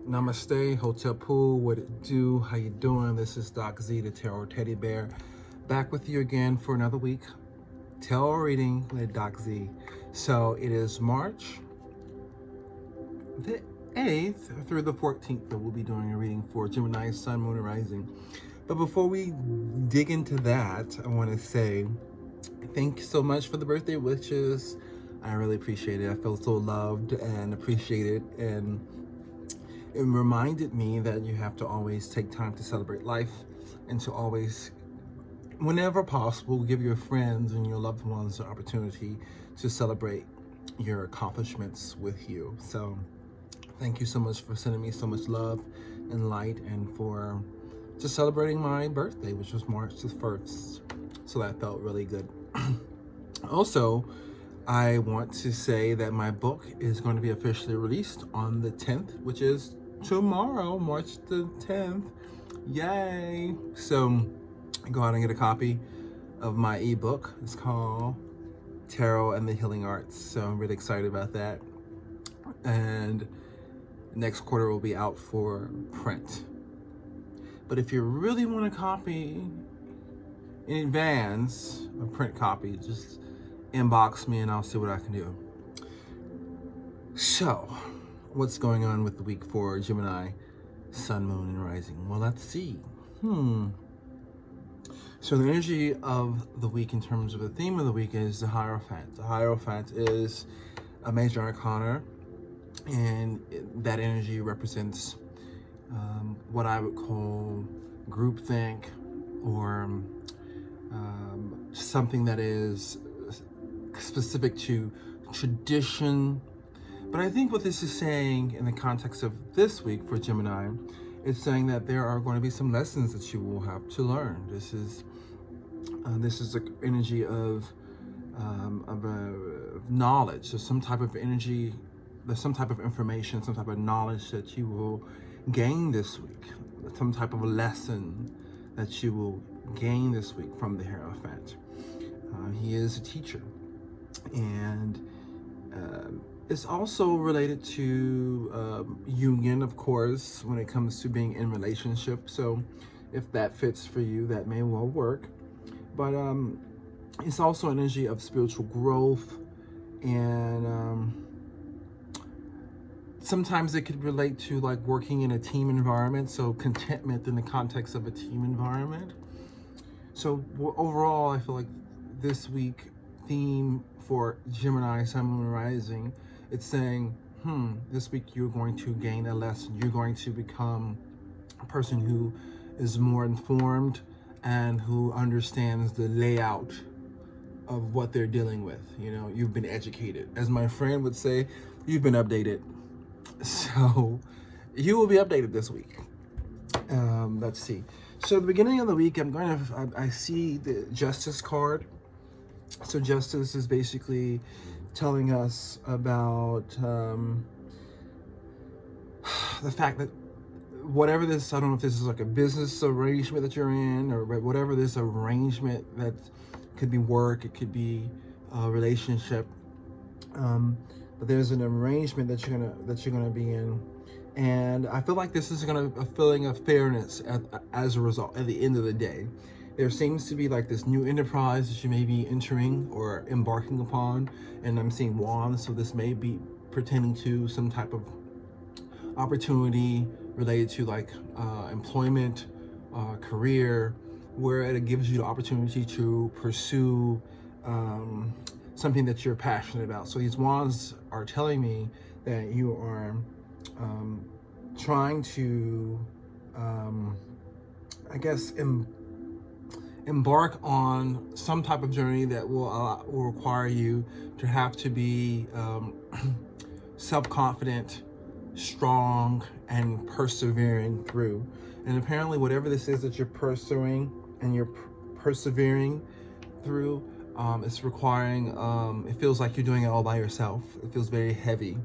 Namaste, Hotel Pool, what it do, how you doing? This is Doc Z, the Tarot Teddy Bear, back with you again for another week. Tarot reading with Doc Z. So it is March the 8th through the 14th that we'll be doing a reading for Gemini, Sun, Moon, and Rising. But before we dig into that, I want to say thank you so much for the birthday wishes. I really appreciate it. I feel so loved and appreciated, and it reminded me that you have to always take time to celebrate life and to always, whenever possible, give your friends and your loved ones the opportunity to celebrate your accomplishments with you. So thank you so much for sending me so much love and light, and for just celebrating my birthday, which was March the 1st. So that felt really good. Also, I want to say that my book is going to be officially released on the 10th, which is tomorrow, March the 10th. Yay! So go out and get a copy of my ebook. It's called Tarot and the Healing Arts. So I'm really excited about that. And next quarter will be out for print. But if you really want a copy in advance, a print copy, just inbox me and I'll see what I can do. So, what's going on with the week for Gemini, Sun, Moon, and Rising? Well, let's see. So the energy of the week in terms of the theme of the week is the Hierophant. The Hierophant is a major arcana, and that energy represents what I would call groupthink, or something that is specific to tradition. But I think what this is saying in the context of this week for Gemini, it's saying that there are going to be some lessons that you will have to learn. This is the energy of knowledge. There's some type of energy, there's some type of information, some type of knowledge that you will gain this week, some type of lesson that you will gain this week from the Hierophant. He is a teacher, and it's also related to union, of course, when it comes to being in relationship. So if that fits for you, that may well work. But it's also energy of spiritual growth, and sometimes it could relate to like working in a team environment, so contentment in the context of a team environment. So overall, I feel like this week theme for Gemini, Sun, Moon, Rising, it's saying, this week you're going to gain a lesson. You're going to become a person who is more informed and who understands the layout of what they're dealing with. You know, you've been educated. As my friend would say, you've been updated. So you will be updated this week. Let's see. So at the beginning of the week, I see the Justice card. So Justice is basically telling us about the fact that whatever this, I don't know if this is like a business arrangement that you're in, or whatever this arrangement, that could be work, it could be a relationship, but there's an arrangement that you're gonna be in, and I feel like this is a feeling of fairness as a result. At the end of the day, there seems to be like this new enterprise that you may be entering or embarking upon, and I'm seeing wands, so this may be pertaining to some type of opportunity related to like employment, career, where it gives you the opportunity to pursue something that you're passionate about. So these wands are telling me that you are trying to, I guess, embark on some type of journey that will require you to have to be self-confident, strong, and persevering through. And apparently whatever this is that you're pursuing and you're persevering through, it's requiring, it feels like you're doing it all by yourself. It feels very heavy.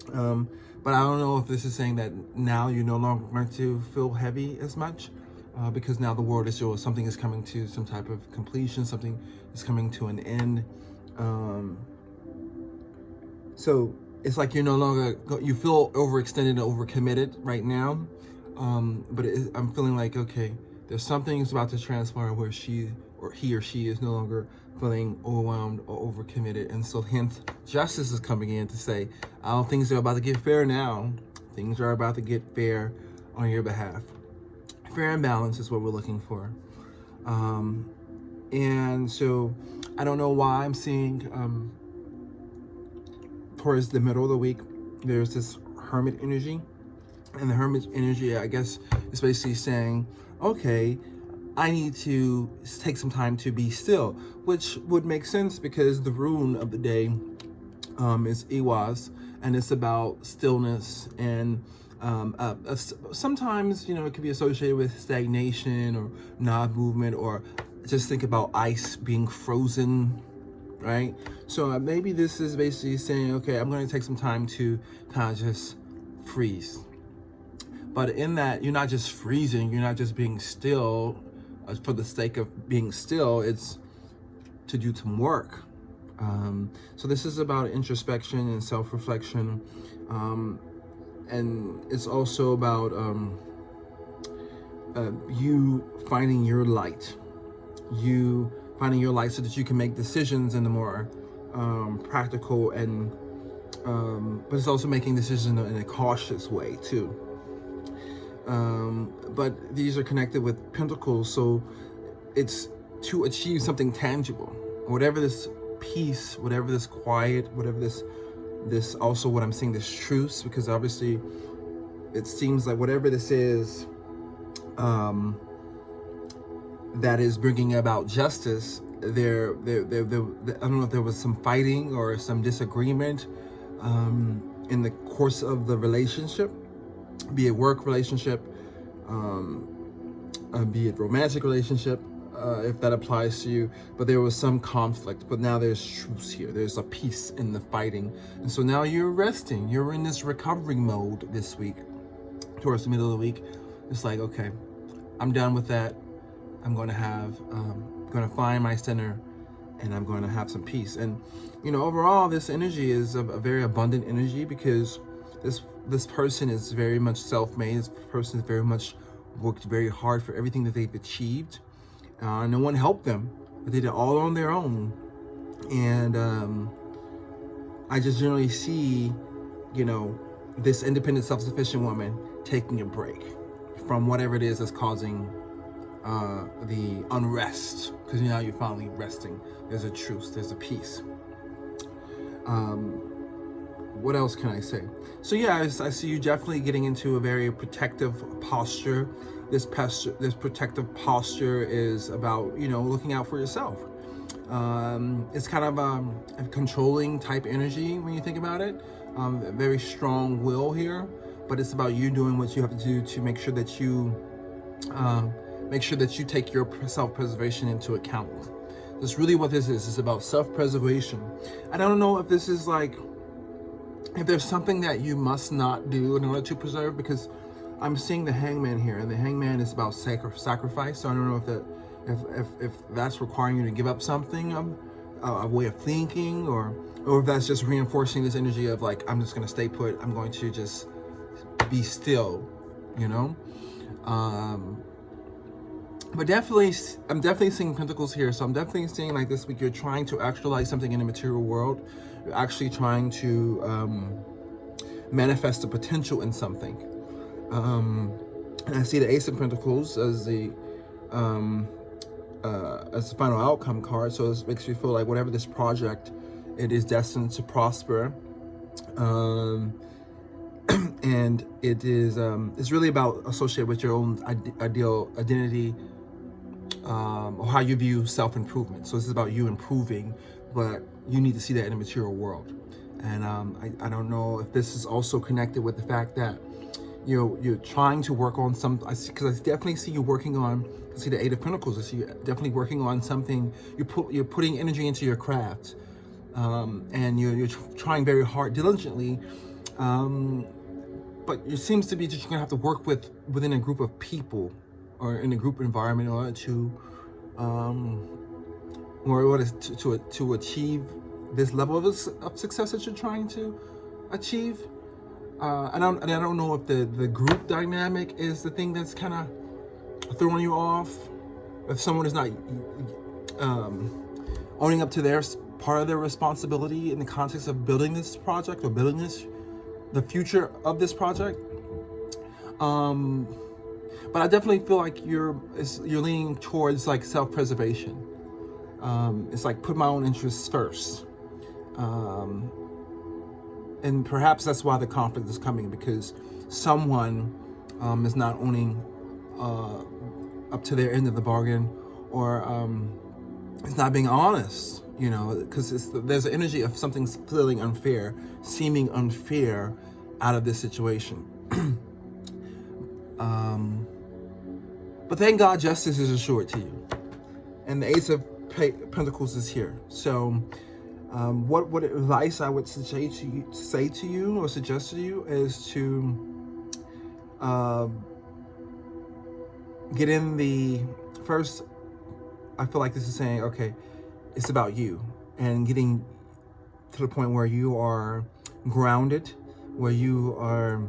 But I don't know if this is saying that now you're no longer going to feel heavy as much, because now the world is yours. Something is coming to some type of completion. Something is coming to an end. So it's like you're no longer, you feel overextended and overcommitted right now. But I'm feeling like, okay, there's something that's about to transpire where he or she is no longer feeling overwhelmed or overcommitted. And so hence justice is coming in to say, things are about to get fair now. Things are about to get fair on your behalf. Fair and balance is what we're looking for. And so I don't know why I'm seeing towards the middle of the week, there's this hermit energy. And the hermit energy, I guess, is basically saying, okay, I need to take some time to be still, which would make sense because the rune of the day is Iwas, and it's about stillness. And sometimes, it could be associated with stagnation or non-movement, or just think about ice being frozen, right? So maybe this is basically saying, okay, I'm going to take some time to kind of just freeze. But in that, you're not just freezing, you're not just being still for the sake of being still, it's to do some work. So this is about introspection and self-reflection. And it's also about you finding your light. You finding your light so that you can make decisions in a more practical and, but it's also making decisions in a cautious way too. But these are connected with pentacles, so it's to achieve something tangible. Whatever this peace, whatever this quiet, whatever this also what I'm seeing, this truce, because obviously it seems like whatever this is, that is bringing about justice, I don't know if there was some fighting or some disagreement in the course of the relationship, be it work relationship, be it romantic relationship, if that applies to you. But there was some conflict, but now there's truce here. There's a peace in the fighting. And so now you're resting. You're in this recovering mode this week, towards the middle of the week. It's like, okay, I'm done with that. I'm going to find my center, and I'm going to have some peace. And, overall, this energy is a very abundant energy, because this person is very much self-made. This person is very much worked very hard for everything that they've achieved. No one helped them. They did it all on their own. And I just generally see, this independent, self-sufficient woman taking a break from whatever it is that's causing the unrest, because now you're finally resting. There's a truce, there's a peace. What else can I say? So yeah, I see you definitely getting into a very protective posture. This protective posture is about, looking out for yourself. It's kind of a controlling type energy when you think about it. A very strong will here, but it's about you doing what you have to do to make sure that you take your self-preservation into account. That's really what this is. It's about self-preservation. I don't know if this is like, if there's something that you must not do in order to preserve, because I'm seeing the Hangman here, and the Hangman is about sacrifice. So I don't know if that's requiring you to give up something, a way of thinking, or if that's just reinforcing this energy of like, I'm just going to stay put. I'm going to just be still, But definitely, I'm definitely seeing pentacles here. So I'm definitely seeing like this week, you're trying to actualize something in the material world. You're actually trying to manifest the potential in something. And I see the Ace of Pentacles as the final outcome card. So it makes you feel like whatever this project, it is destined to prosper. And it is it's really about associated with your own ideal identity, or how you view self-improvement. So this is about you improving, but you need to see that in the material world. And I don't know if this is also connected with the fact that you're trying to work on some, because I definitely see you working on, I see the Eight of Pentacles, I see you definitely working on something. You're putting energy into your craft, and you're trying very hard, diligently, but it seems to be that you're gonna have to work within a group of people, or in a group environment, in order to achieve this level of success that you're trying to achieve. I don't know if the group dynamic is the thing that's kind of throwing you off. If someone is not owning up to their part of their responsibility in the context of building this project or building the future of this project. But I definitely feel like you're leaning towards like self-preservation. It's like put my own interests first. And perhaps that's why the conflict is coming, because someone is not owning up to their end of the bargain, or it's not being honest, because there's an energy of something feeling unfair, seeming unfair out of this situation. But thank God justice is assured to you. And the Ace of Pentacles is here. So what advice I would say to you or suggest to you is to get in the first. I feel like this is saying, okay, it's about you, and getting to the point where you are grounded, where you are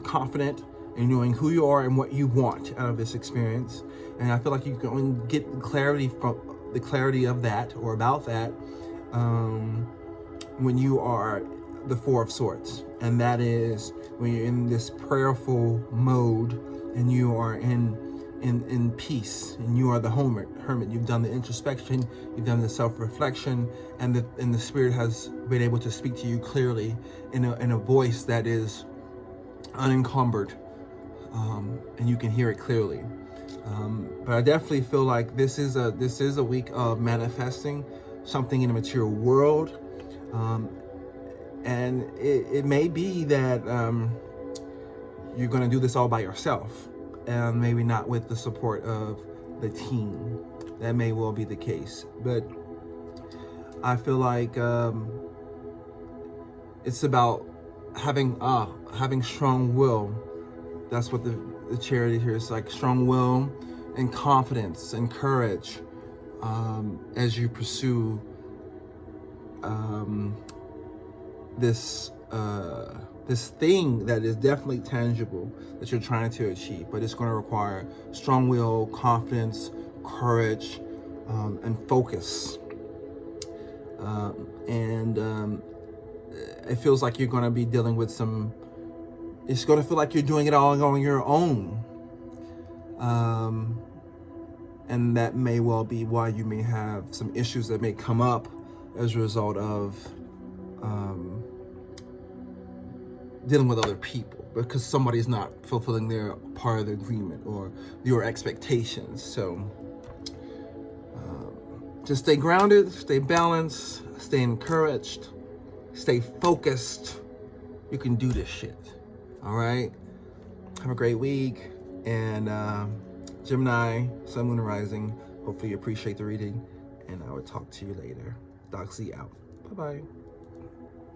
confident in knowing who you are and what you want out of this experience. And I feel like you can only get clarity from the clarity of that or about that when you are the Four of Swords, and that is when you're in this prayerful mode and you are in peace, and you are the hermit. You've done the introspection, you've done the self-reflection, and the spirit has been able to speak to you clearly in a voice that is unencumbered, and you can hear it clearly. But I definitely feel like this is a week of manifesting something in the material world, and it may be that you're going to do this all by yourself, and maybe not with the support of the team. That may well be the case, but I feel like it's about having strong will. That's what the charity here is like: strong will and confidence and courage as you pursue this thing that is definitely tangible that you're trying to achieve, but it's going to require strong will, confidence, courage, and focus. It feels like you're going to be dealing with it's going to feel like you're doing it all on your own. And that may well be why you may have some issues that may come up as a result of dealing with other people, because somebody's not fulfilling their part of the agreement or your expectations. So just stay grounded, stay balanced, stay encouraged, stay focused. You can do this shit. All right? Have a great week. And Gemini, Sun, Moon, and Rising, hopefully you appreciate the reading. And I will talk to you later. Doc Z out. Bye-bye.